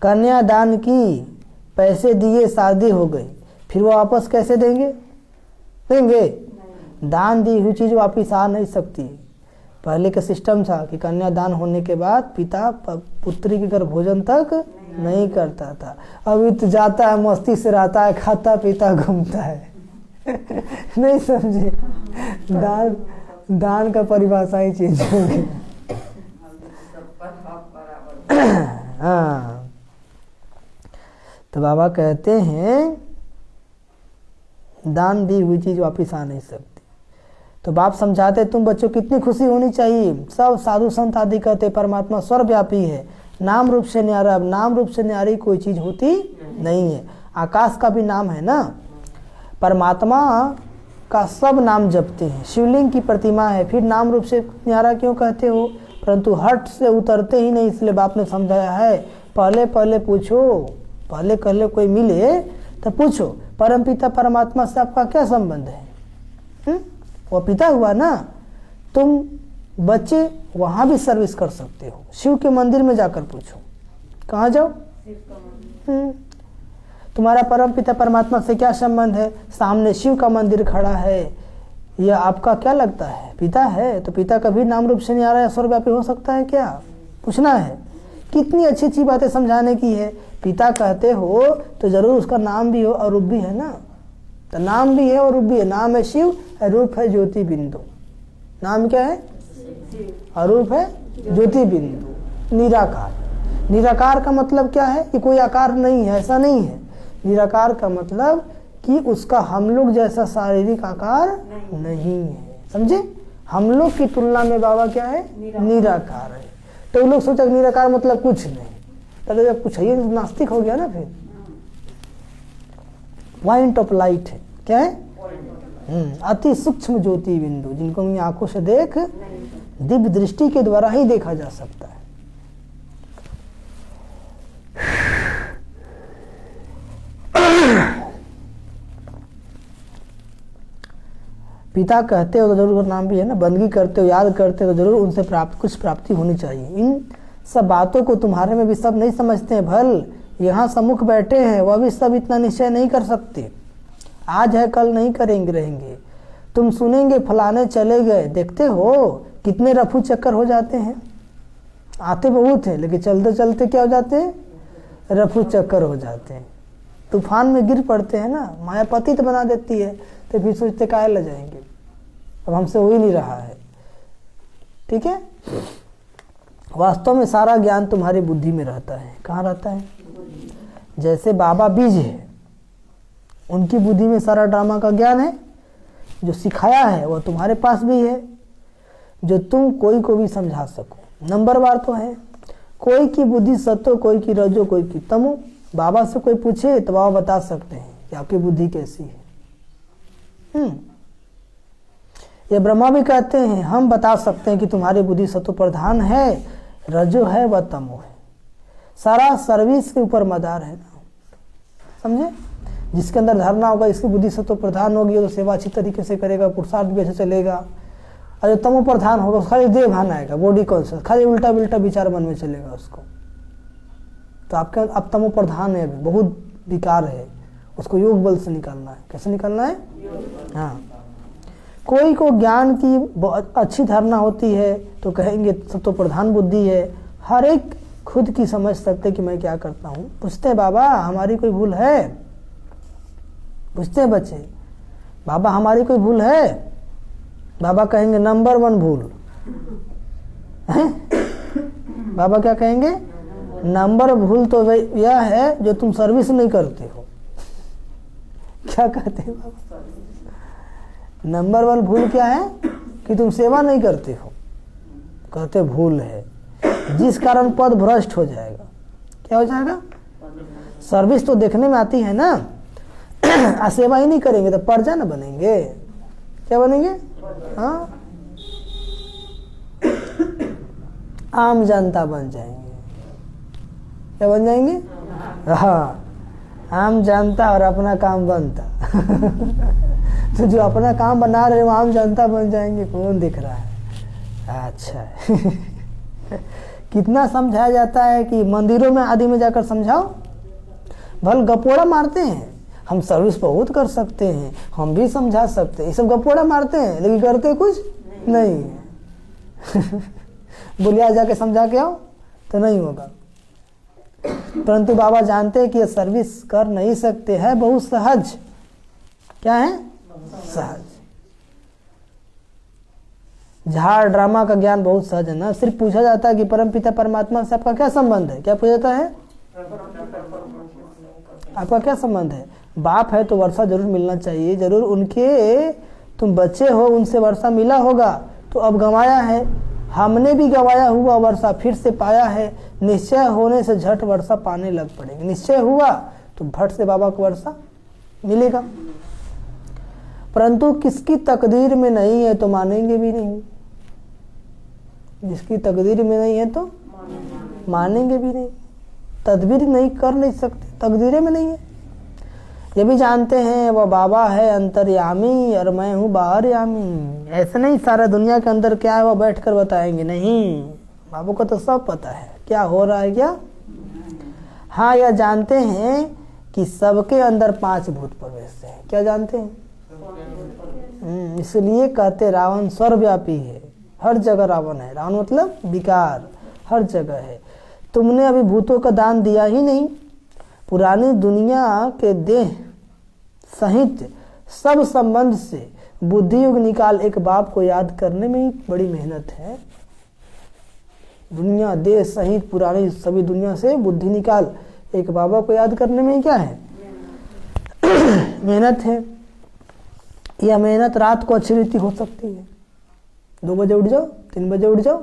कन्यादान की, पैसे दिए, शादी हो गई, फिर वो वापस कैसे देंगे? दान दी हुई चीज वापस आ नहीं सकती। पहले का सिस्टम था कि कन्यादान होने के बाद पिता पुत्री के घर भोजन तक नहीं करता था। अभी तो जाता है, मस्ती से रहता है, खाता पीता घूमता है। नहीं समझे? दान का परिभाषा ही चेंज हो गया। हाँ, तो बाबा कहते हैं दान दी हुई चीज वापिस आ नहीं सकती। तो बाप समझाते तुम बच्चों कितनी खुशी होनी चाहिए। सब साधु संत आदि कहते परमात्मा सर्वव्यापी है, नाम रूप से न्यारा। अब नाम रूप से न्यारी कोई चीज होती नहीं है। आकाश का भी नाम है ना, परमात्मा का सब नाम जपते हैं। शिवलिंग की प्रतिमा है, फिर नाम रूप से न्यारा क्यों कहते हो? परंतु हट से उतरते ही नहीं, इसलिए बाप ने समझाया है पहले पहले पूछो, पहले कहले कोई मिले तो पूछो परमपिता परमात्मा से आपका क्या संबंध है? वो पिता हुआ ना। तुम बच्चे वहां भी सर्विस कर सकते हो, शिव के मंदिर में जाकर पूछो। कहाँ जाओ? तुम्हारा परम पिता परमात्मा से क्या संबंध है? सामने शिव का मंदिर खड़ा है, यह आपका क्या लगता है? पिता है। तो पिता कभी नाम रूप से नहीं आ रहा है, सर्वव्यापी हो सकता है क्या? पूछना है। कितनी अच्छी अच्छी बातें समझाने की है। पिता कहते हो तो जरूर उसका नाम भी हो और रूप भी है ना। तो नाम भी है और रूप भी है। नाम है शिव, रूप है ज्योति बिंदु। नाम क्या है? और रूप है ज्योति बिंदु, निराकार। निराकार का मतलब क्या है? कि कोई आकार नहीं है, ऐसा नहीं है। निराकार का मतलब कि उसका हम लोग जैसा शारीरिक आकार नहीं है। समझे? हम लोग की तुलना में बाबा क्या है? निराकार है। तो लोग सोचा निराकार मतलब कुछ नहीं, तो जब कुछ है नास्तिक हो गया ना। फिर पॉइंट ऑफ लाइट है, क्या है? अति सूक्ष्म ज्योति बिंदु, जिनको अपनी आंखों से देख दिव्य दृष्टि के द्वारा ही देखा जा सकता है। पिता कहते हो तो जरूर नाम भी है ना, बंदगी करते हो, याद करते हो तो जरूर उनसे कुछ प्राप्ति होनी चाहिए। इन सब बातों को तुम्हारे में भी सब नहीं समझते हैं। भल यहाँ सम्मुख बैठे हैं, वह भी सब इतना निश्चय नहीं कर सकते। आज है कल नहीं करेंगे रहेंगे। तुम सुनेंगे फलाने चले गए, देखते हो कितने रफू चक्कर हो जाते हैं। आते बहुत हैं लेकिन चलते चलते क्या हो जाते हैं? रफू चक्कर हो जाते हैं। तूफान में गिर पड़ते हैं ना, माया पतित बना देती है। तो फिर सोचते काहे ले जाएंगे, अब हमसे हो ही नहीं रहा है। ठीक है? वास्तव में सारा ज्ञान तुम्हारी बुद्धि में रहता है। कहाँ रहता है? जैसे बाबा बीज है, उनकी बुद्धि में सारा ड्रामा का ज्ञान है। जो सिखाया है वो तुम्हारे पास भी है, जो तुम कोई को भी समझा सको। नंबरवार तो है। कोई की बुद्धि सतो, कोई की रजो, कोई की तमो। बाबा से कोई पूछे तो बाबा बता सकते हैं कि आपकी बुद्धि कैसी है। ये ब्रह्मा भी कहते हैं हम बता सकते हैं कि तुम्हारी बुद्धि सतो प्रधान है, रजो है व तमो है। सारा सर्विस के ऊपर मदार है ना। समझे? जिसके अंदर धरना होगा, इसकी बुद्धि सतो प्रधान होगी तो सेवा अच्छी तरीके से करेगा, पुरुषार्थ भी अच्छा चलेगा। और जो तमो प्रधान होगा खाली देह भान आएगा, बॉडी कॉन्शियस, खाली उल्टा बिल्टा विचार मन में चलेगा उसको। तो आपके अब तमो प्रधान है, बहुत विकार है, उसको योग बल से निकालना है। कैसे निकालना है? हाँ। कोई को ज्ञान की बहुत अच्छी धारणा होती है तो कहेंगे सब तो प्रधान बुद्धि है। हर एक खुद की समझ सकते कि मैं क्या करता हूँ। पूछते हैं बाबा हमारी कोई भूल है? पूछते हैं बच्चे बाबा हमारी कोई भूल है? बाबा कहेंगे नंबर 1 भूल है। बाबा क्या कहेंगे? नंबर भूल तो यह है जो तुम सर्विस नहीं करते हो। क्या कहते हैं बाबा? नंबर 1 भूल क्या है? कि तुम सेवा नहीं करते हो। कहते भूल है, जिस कारण पद भ्रष्ट हो जाएगा। क्या हो जाएगा? सर्विस तो देखने में आती है ना, सेवा ही नहीं करेंगे तो प्रजा न बनेंगे। क्या बनेंगे? हाँ, आम जनता बन जाएंगे। क्या बन जाएंगे? हाँ, आम जनता और अपना काम बनता। तो जो अपना काम बना रहे वो आम जनता बन जाएंगे, कौन दिख रहा है? अच्छा। कितना समझाया जाता है कि मंदिरों में आदि में जाकर समझाओ, भल गपोड़ा मारते हैं। हम सर्विस बहुत कर सकते हैं, हम भी समझा सकते हैं, ये सब गपोड़ा मारते हैं लेकिन करते कुछ नहीं है। बोलिया जाके समझा के आओ तो नहीं होगा। परंतु बाबा जानते हैं कि ये सर्विस कर नहीं सकते हैं, बहुत सहज। क्या है? सहज। झाड़ ड्रामा का ज्ञान बहुत सहज है ना। सिर्फ पूछा जाता है कि परमपिता परमात्मा से आपका क्या संबंध है? क्या पूछा जाता है? आपका क्या संबंध है? बाप है तो वर्षा जरूर मिलना चाहिए, जरूर उनके तुम बच्चे हो, उनसे वर्षा मिला होगा तो अब गंवाया है। हमने भी गंवाया हुआ वर्षा फिर से पाया है। निश्चय होने से झट वर्षा पाने लग पड़ेगी। निश्चय हुआ तो भट से बाबा को वर्षा मिलेगा। परंतु किसकी तकदीर में नहीं है तो मानेंगे भी नहीं। जिसकी तकदीर में नहीं है तो मानेंगे भी नहीं। तदबीर नहीं कर नहीं सकते, तकदीरें में नहीं है। ये भी जानते हैं वो बाबा है अंतर्यामी और मैं हूँ बाहरयामी। ऐसे नहीं सारा दुनिया के अंदर क्या है वो बैठ कर बताएंगे, नहीं। बाबू को तो सब पता है क्या हो रहा है क्या। हाँ, यह जानते हैं कि सबके अंदर 5 भूत प्रवेश है। क्या जानते हैं? इसलिए कहते रावण सर्वव्यापी है, हर जगह रावण है। रावण मतलब विकार, हर जगह है। तुमने अभी भूतों का दान दिया ही नहीं। पुरानी दुनिया के देह सहित सब संबंध से बुद्धि युग निकाल एक बाप को याद करने में ही बड़ी मेहनत है। दुनिया देह सहित पुरानी सभी दुनिया से बुद्धि निकाल एक बाबा को याद करने में ही क्या है? मेहनत है। यह मेहनत रात को अच्छी रीति हो सकती है। 2 बजे उठ जाओ, 3 बजे उठ जाओ,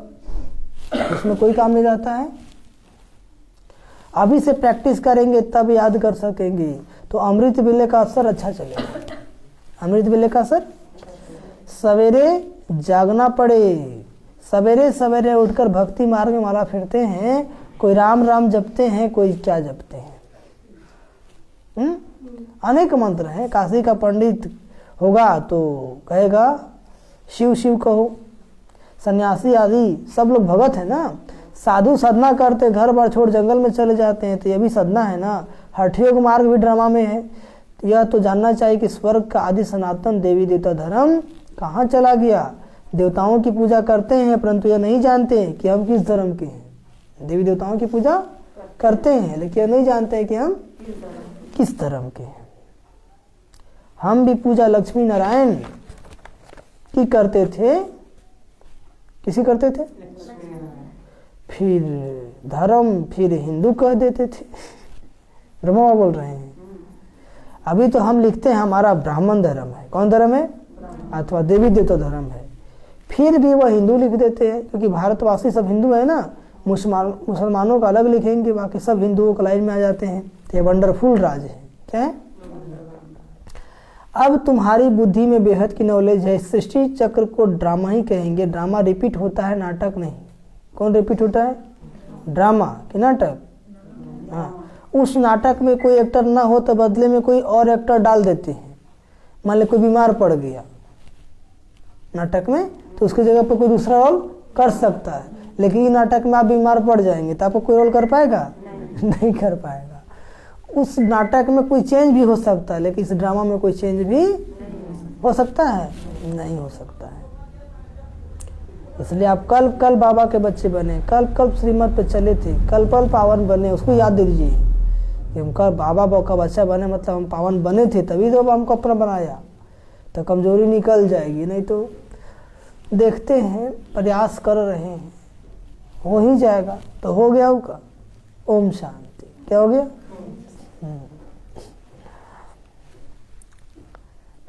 उसमें कोई काम नहीं जाता है। अभी से प्रैक्टिस करेंगे तब याद कर सकेंगे तो अमृत वेले का असर अच्छा चलेगा। अमृत वेले का असर, सवेरे जागना पड़े। सवेरे सवेरे उठकर भक्ति मार्ग में माला फिरते हैं, कोई राम राम जपते हैं, कोई क्या जपते हैं। अनेक मंत्र हैं। काशी का पंडित होगा तो कहेगा शिव शिव कहो। सन्यासी आदि सब लोग भगत है ना। साधु साधना करते, घर बार छोड़ जंगल में चले जाते हैं तो यह भी साधना है ना। हठ योग मार्ग भी ड्रामा में है। यह तो जानना चाहिए कि स्वर्ग का आदि सनातन देवी देवता धर्म कहाँ चला गया। देवताओं की पूजा करते हैं परंतु यह नहीं जानते कि हम किस धर्म के हैं। देवी देवताओं की पूजा करते हैं लेकिन यह नहीं जानते हैं कि हम किस धर्म के हैं। हम भी पूजा लक्ष्मी नारायण की करते थे। किसी करते थे? फिर धर्म फिर हिंदू कह देते थे। ब्रह्मा बोल रहे हैं। अभी तो हम लिखते हैं हमारा ब्राह्मण धर्म है। कौन धर्म है? अथवा देवी देवता धर्म है। फिर भी वह हिंदू लिख देते हैं क्योंकि भारतवासी सब हिंदू है ना। मुसलमानों का अलग लिखेंगे, बाकी सब हिंदुओं का लाइन में आ जाते हैं। तो ये वंडरफुल राज है। क्या है? अब तुम्हारी बुद्धि में बेहद की नॉलेज है। सृष्टि चक्र को ड्रामा ही कहेंगे। ड्रामा रिपीट होता है, नाटक नहीं। कौन रिपीट होता है? ड्रामा कि नाटक। हाँ, उस नाटक में कोई एक्टर ना हो तो बदले में कोई और एक्टर डाल देते हैं। मान लो कोई बीमार पड़ गया नाटक में तो उसकी जगह पर कोई दूसरा रोल कर सकता है। लेकिन ये नाटक में आप बीमार पड़ जाएंगे तो आपको कोई रोल कर पाएगा? नहीं कर पाएगा। उस नाटक में कोई चेंज भी हो सकता है लेकिन इस ड्रामा में कोई चेंज भी हो सकता है? नहीं हो सकता है। इसलिए आप कल कल बाबा के बच्चे बने, कल कल श्रीमत पे चले थे, कल कल पावन बने, उसको याद दीजिए कि हम कल बाबा का बच्चा बने मतलब हम पावन बने थे तभी तो हमको अपना बनाया। तो कमजोरी निकल जाएगी। नहीं तो देखते हैं, प्रयास कर रहे हैं, हो ही जाएगा। तो हो गया होगा। ओम शांति। क्या हो गया?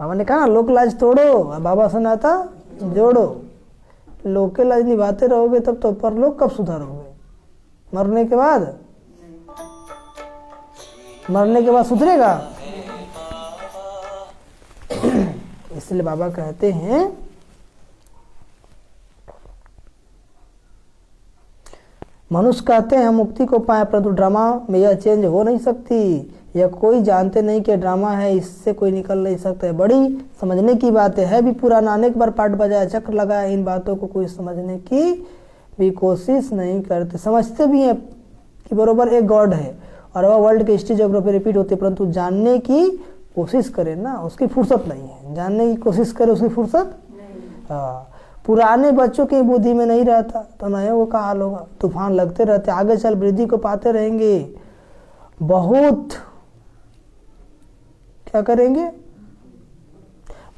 बाबा ने कहा ना लोक लाज तोड़ो, बाबा सुनाता जोड़ो। लोक के लाज निभाते रहोगे तब तो परलोक कब सुधारोगे? मरने के बाद? मरने के बाद सुधरेगा? इसलिए बाबा कहते हैं मनुष्य कहते हैं हम मुक्ति को पाए, परंतु ड्रामा में यह चेंज हो नहीं सकती। यह कोई जानते नहीं कि ड्रामा है, इससे कोई निकल नहीं सकता है। बड़ी समझने की बात है भी पुराना, अनेक बार पाठ बजाया, चक्र लगाया, इन बातों को कोई समझने की भी कोशिश नहीं करते। समझते भी हैं कि बरोबर एक गॉड है और वह वर्ल्ड के हिस्ट्री ज्योग्राफी रिपीट होती है, परंतु जानने की कोशिश करें ना, उसकी फुर्सत नहीं है। जानने की कोशिश करें, उसकी फुर्सत हाँ। पुराने बच्चों की बुद्धि में नहीं रहता तो नए का हाल होगा। तूफान लगते रहते, आगे चल वृद्धि को पाते रहेंगे। बहुत क्या करेंगे,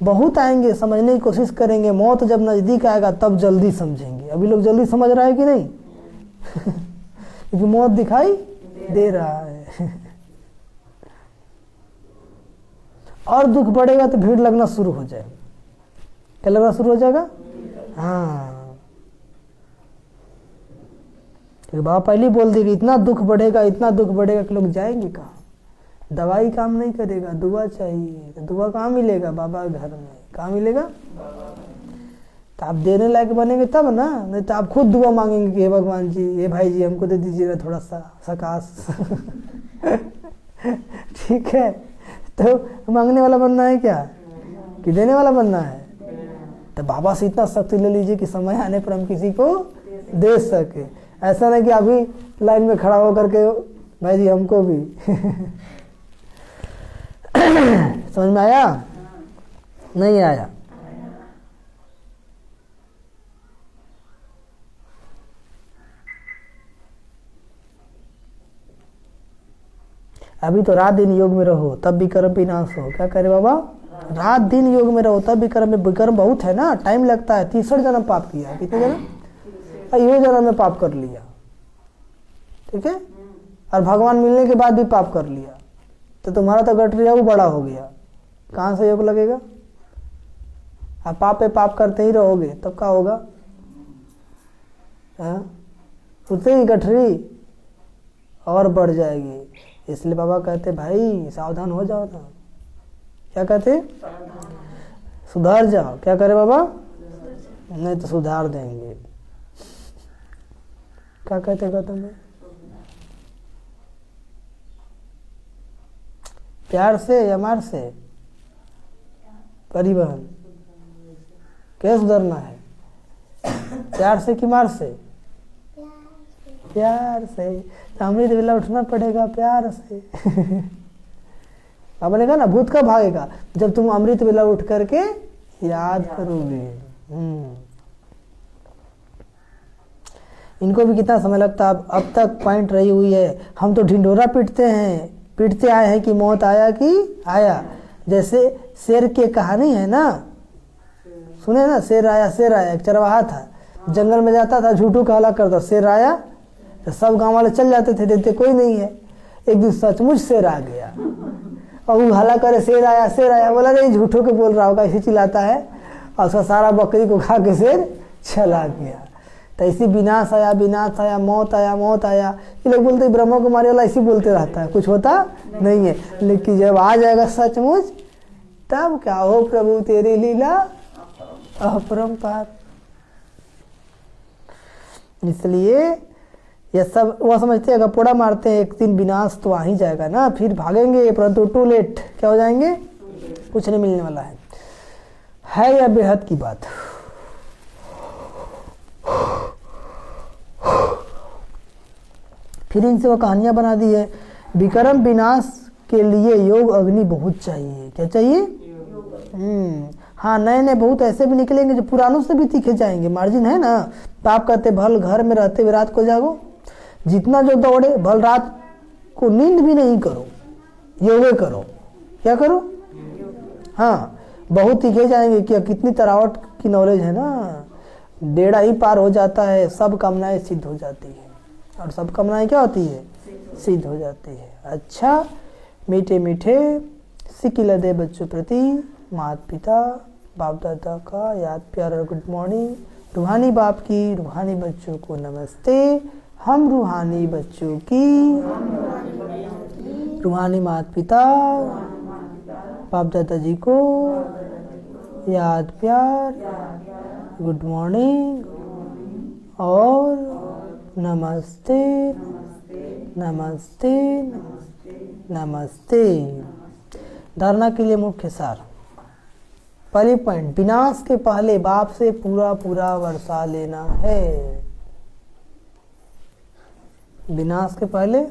बहुत आएंगे, समझने की कोशिश करेंगे। मौत जब नजदीक आएगा तब जल्दी समझेंगे। अभी लोग जल्दी समझ रहा है कि नहीं क्योंकि मौत दिखाई दे रहा है और दुख बढ़ेगा तो भीड़ लगना शुरू हो जाएगा। क्या लगना शुरू हो जाएगा? हाँ, बाबा पहले बोल दी कि इतना दुख बढ़ेगा, इतना दुख बढ़ेगा कि लोग जाएंगे कहाँ। दवाई काम नहीं करेगा, दुआ चाहिए। तो दुआ कहाँ मिलेगा? बाबा के घर में। कहाँ मिलेगा? तो आप देने लायक बनेंगे तब ना, नहीं तो आप खुद दुआ मांगेंगे कि हे भगवान जी, हे भाई जी, हमको दे दीजिए ना थोड़ा सा सकाश ठीक है, तो मांगने वाला बनना है क्या कि देने वाला बनना है? तो बाबा से इतना शक्ति ले लीजिए कि समय आने पर हम किसी को दे सके। ऐसा नहीं कि अभी लाइन में खड़ा होकर के भाई जी हमको भी समझ में आया? नहीं आया? अभी तो रात दिन योग में रहो तब विक्रम विनाश हो। क्या करे बाबा? रात दिन योग में रहो तब विक्रम में। विक्रम बहुत है ना, टाइम लगता है। 63 जन्म पाप किया। कितने जन्म? यो जन्म में पाप कर लिया, ठीक है। और भगवान मिलने के बाद भी पाप कर लिया तो तुम्हारा तो गठरिया वो बड़ा हो गया। कहाँ से योग लगेगा? आप पाप पे पाप करते ही रहोगे तब क्या होगा? उतनी ही गठरी और बढ़ जाएगी। इसलिए बाबा कहते भाई सावधान हो जाओ ना। क्या कहते? सुधार जाओ। क्या करे बाबा? नहीं तो सुधार देंगे। क्या कहते गौतम भाई? प्यार से या मार से? परिवहन कैसे सुधरना है? प्यार से कि मार से? प्यार से। तो अमृत वेला उठना पड़ेगा प्यार से बाबा ने कहा ना, भूत कब भागेगा? जब तुम अमृत वेला उठ करके याद करोगे। इनको भी कितना समय लगता। अब तक पॉइंट रही हुई है, हम तो ढिंडोरा पीटते आए हैं कि मौत आया कि आया। जैसे शेर की कहानी है ना, सुने ना, शेर आया। एक चरवाहा था, जंगल में जाता था, झूठू का हला करता। शेर आया तो सब गांव वाले चल जाते थे, देखते कोई नहीं है। एक दिन सचमुच शेर आ गया और वो हला करे शेर आया। बोला नहीं, झूठों के बोल रहा होगा, इसी चिल्लाता है। और उसका सारा बकरी को खा के शेर चला गया। तो इसी विनाश आया, मौत आया। ये लोग बोलते ब्रह्मा कुमारी वाला इसी बोलते रहता है, कुछ होता नहीं है। लेकिन जब आ जाएगा सचमुच तब क्या हो प्रभु तेरी लीला अपरंपार। इसलिए ये सब वह समझते हैं, गपोड़ा मारते हैं, एक दिन विनाश तो आ ही जाएगा ना, फिर भागेंगे, परंतु टू लेट। क्या हो जाएंगे? कुछ नहीं मिलने वाला है यह बेहद की बात। फिर इनसे वो कहानियां बना दी है। विक्रम विनाश के लिए योग अग्नि बहुत चाहिए। क्या चाहिए? हाँ, नए बहुत ऐसे भी निकलेंगे जो पुरानों से भी तीखे जाएंगे। मार्जिन है ना। पाप कहते भल घर में रहते हुए रात को जागो, जितना जो दौड़े भल रात को नींद भी नहीं करो, योगे करो। क्या करो? हाँ, बहुत तीखे जाएंगे। क्या कितनी तरावट की नॉलेज है ना। डेढ़ा ही पार हो जाता है, सब कामनाएं सिद्ध हो जाती है। और सब कामनाएं क्या होती है? सिद्ध हो जाती है। अच्छा, मीठे मीठे सिकिल दे बच्चों प्रति माता पिता बाप दादा का याद प्यार और गुड मॉर्निंग। रूहानी बाप की रूहानी बच्चों को नमस्ते। हम रूहानी बच्चों की रूहानी माता पिता बाप दादा जी को याद प्यार गुड मॉर्निंग और नमस्ते नमस्ते नमस्ते। धारणा के लिए मुख्य सार। पहली पॉइंट, विनाश के पहले बाप से पूरा पूरा वर्षा लेना है। विनाश के पहले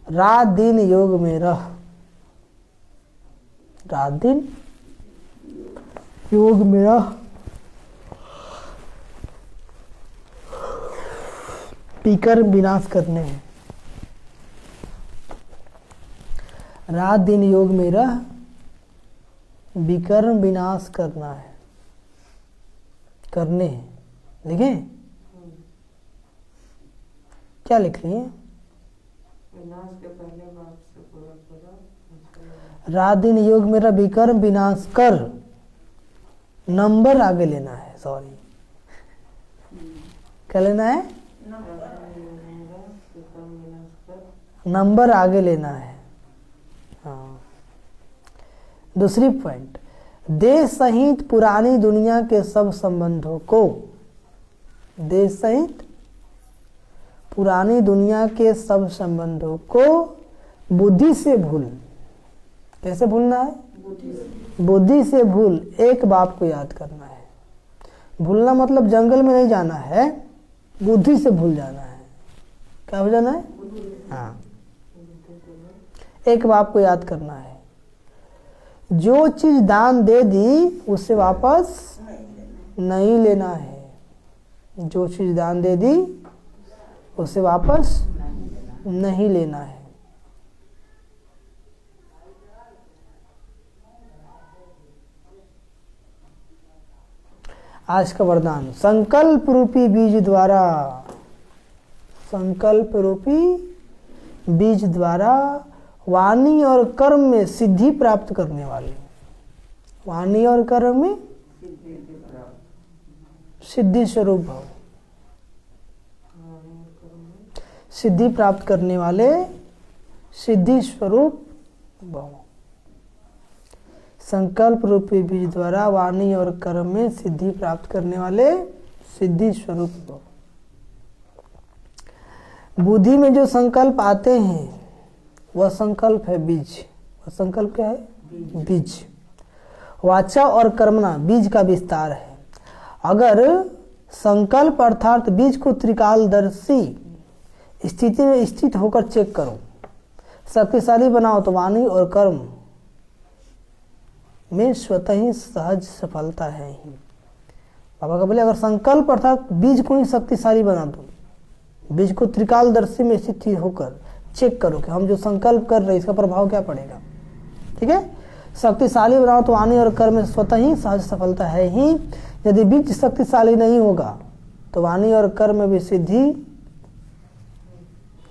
रात दिन योग में रह। रात दिन योग में रह। पीकर विनाश करने हैं। रात दिन योग में रह, विकर्म विनाश करना है, करने हैं। लिखें क्या लिख लिए? विनाश के पहले बाप से पूरा पूरा। रात दिन योग में रह, विकर्म विनाश कर। नंबर आगे लेना है, सॉरी क्या लेना है? नंबर आगे लेना है। हाँ। दूसरी पॉइंट, देश सहित पुरानी दुनिया के सब संबंधों को, देश सहित पुरानी दुनिया के सब संबंधों को बुद्धि से भूल। कैसे भूलना है? बुद्धि से भूल। एक बाप को याद करना है। भूलना मतलब जंगल में नहीं जाना है, बुद्धि से भूल जाना है। क्या हो जाना है? हाँ, एक बाप को याद करना है। जो चीज दान दे दी उसे वापस नहीं लेना है। जो चीज दान दे दी उसे वापस नहीं लेना है। आज का वरदान, संकल्प रूपी बीज द्वारा, संकल्प रूपी बीज द्वारा वाणी और कर्म में सिद्धि प्राप्त करने वाले। वाणी और कर्म में सिद्धि स्वरूप भव, सिद्धि प्राप्त करने वाले सिद्धि स्वरूप भव। संकल्प रूपी बीज द्वारा वाणी और कर्म में सिद्धि प्राप्त करने वाले सिद्धि स्वरूप भव। बुद्धि में जो संकल्प आते हैं वह संकल्प है बीज। वह संकल्प क्या है? बीज। वाचा और कर्मणा बीज का विस्तार है। अगर संकल्प अर्थात बीज को त्रिकालदर्शी स्थिति में स्थित होकर चेक करो, शक्तिशाली बनाओ तो वाणी और कर्म में स्वतः ही सहज सफलता है ही। बाबा का बोले अगर संकल्प अर्थात बीज को ही शक्तिशाली बना दो, बीज को त्रिकालदर्शी में स्थित होकर चेक करो कि हम जो संकल्प कर रहे हैं इसका प्रभाव क्या पड़ेगा। ठीक है, शक्तिशाली बनाओ तो वाणी और कर्म में स्वतः ही सहज सफलता है ही। यदि बीज शक्तिशाली नहीं होगा तो वाणी और कर्म में भी सिद्धि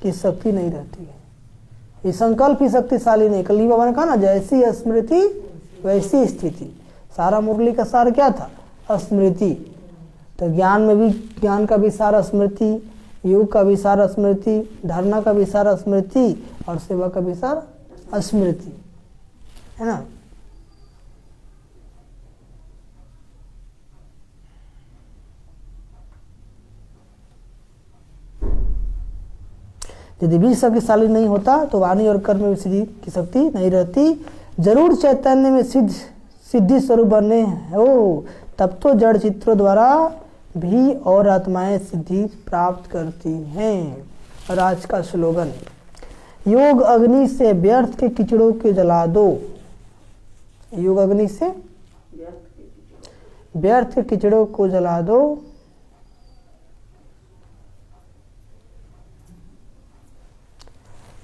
की शक्ति नहीं रहती है। ये संकल्प ही शक्तिशाली नहीं। कल बाबा ने कहा ना, जैसी स्मृति वैसी स्थिति। सारा मुरली का सार क्या था? स्मृति। तो ज्ञान में भी, ज्ञान का भी सारा स्मृति, योग का भी सारा स्मृति, धारणा का भी सारा स्मृति और सेवा का भी सारा स्मृति, है ना। यदि बीज शक्तिशाली नहीं होता तो वाणी और कर्म में सिद्धि की शक्ति नहीं रहती। जरूर चैतन्य में सिद्धि स्वरूप बने हो तब तो जड़ चित्रों द्वारा भी और आत्माएं सिद्धि प्राप्त करती हैं। और आज का स्लोगन, योग अग्नि से व्यर्थ के कीचड़ों को जला दो। योग अग्नि से व्यर्थ के कीचड़ों को जला दो।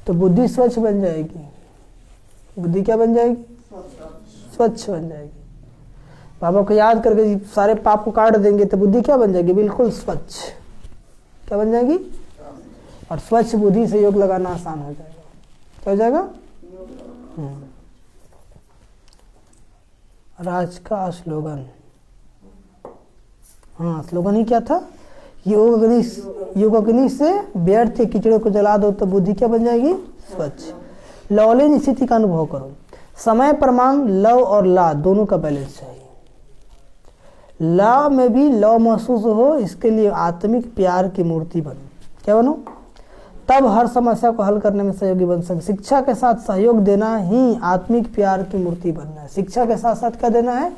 तो बुद्धि स्वच्छ बन जाएगी। बुद्धि क्या बन जाएगी? स्वच्छ बन जाएगी। बाबा को याद करके सारे पाप को काट देंगे तो बुद्धि क्या बन जाएगी? बिल्कुल स्वच्छ। क्या बन जाएगी? और स्वच्छ बुद्धि से योग लगाना आसान हो जाएगा। क्या हो जाएगा? और आज का स्लोगन, हाँ स्लोगन ही क्या था? योग अग्नि से व्यर्थ के कीचड़ों को जला दो तो बुद्धि क्या बन जाएगी? स्वच्छ। लौलीन स्थिति का अनुभव करो। समय पर मांग लव और ला दोनों का बैलेंस चाहिए। ला में भी लव महसूस हो, इसके लिए आत्मिक प्यार की मूर्ति बनो। क्या बनो? तब हर समस्या को हल करने में सहयोगी बन सके। शिक्षा के साथ सहयोग देना ही आत्मिक प्यार की मूर्ति बनना है। शिक्षा के साथ साथ क्या देना है?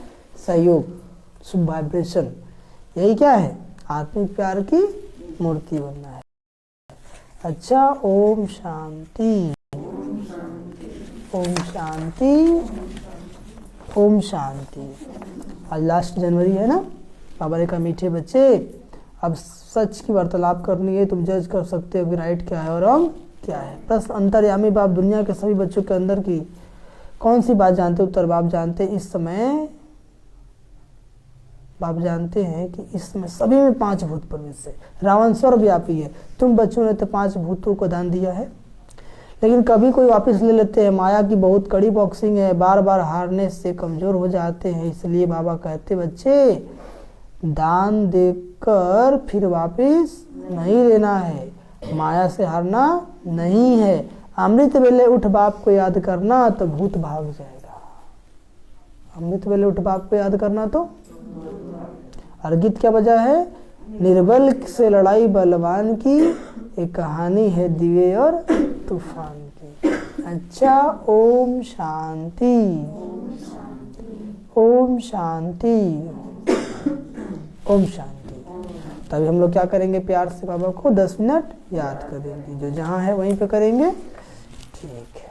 सहयोग, शुभ वाइब्रेशन। यही क्या है? आत्मिक प्यार की मूर्ति बनना है। अच्छा, ओम शांति, ओम शांति, ओम शांति। आज लास्ट जनवरी है ना। बाबा ने कहा मीठे बच्चे, अब सच की वार्तालाप करनी है, तुम जज कर सकते हो कि राइट क्या है और रॉन्ग क्या है। प्रश्न अंतर्यामी बाप दुनिया के सभी बच्चों के अंदर की कौन सी बात जानते? उत्तर बाप जानते। इस समय बाप जानते हैं कि इस समय सभी में 5 भूत प्रवेश है। रावण सर्वव्यापी है। तुम बच्चों ने तो 5 भूतों को दान दिया है, लेकिन कभी कोई वापस ले लेते हैं। माया की बहुत कड़ी बॉक्सिंग है, बार बार हारने से कमजोर हो जाते हैं। इसलिए बाबा कहते बच्चे, दान देकर फिर वापस नहीं लेना है, माया से हारना नहीं है। अमृत वेले उठ बाप को याद करना तो भूत भाग जाएगा। अमृत वेले उठ बाप को याद करना तो। और गीत क्या बजा है? निर्बल से लड़ाई बलवान की, एक कहानी है दिए और तूफान की। अच्छा, ओम शांति, ओम शांति, ओम शांति। तभी हम लोग क्या करेंगे? प्यार से बाबा को 10 मिनट याद करेंगे। जो जहाँ है वहीं पे करेंगे। ठीक है।